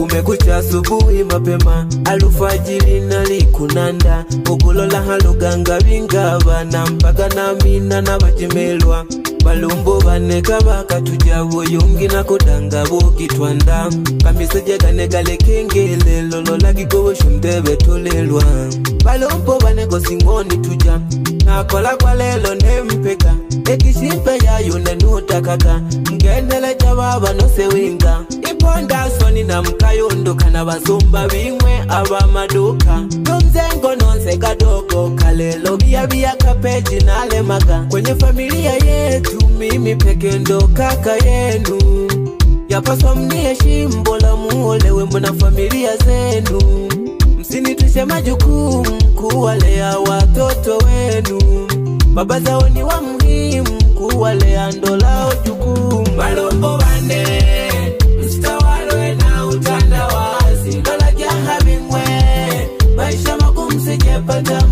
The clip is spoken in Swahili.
Kumekucha asubuhi mapema, alfajiri nalikunanda, okulola haluganga bingaba na mpaka na mina na bajemelwa. Balumbo baneka bakatuja buyungi na kodanga bokitwanda, kamiseje ganegale kengele lolola kigobo shumdebe tolelwa. Balumbo baneko singoni tuja, nakola kwa lelo nempeka, ekishimpe yayo nenuta kaka, ngendele jababa no sewinga. Iponda soni na mkayondo kana basumba bimwe aba maduka, nomzengo nonse kadogo kalelo bia kapeji na lemaga. Kwenye familia yetu mimi peke ndo kaka yenu, yapaswa mniheshimu la muolewe mbona familia zenu. Msinitushe majukumu kuwalea watoto wenu, baba zao ni wa muhimu kuwalea ndo lao jukumu. Balombo bane mstawalwe na utandawazi, lola jaha bimwe maisha magumu sijepata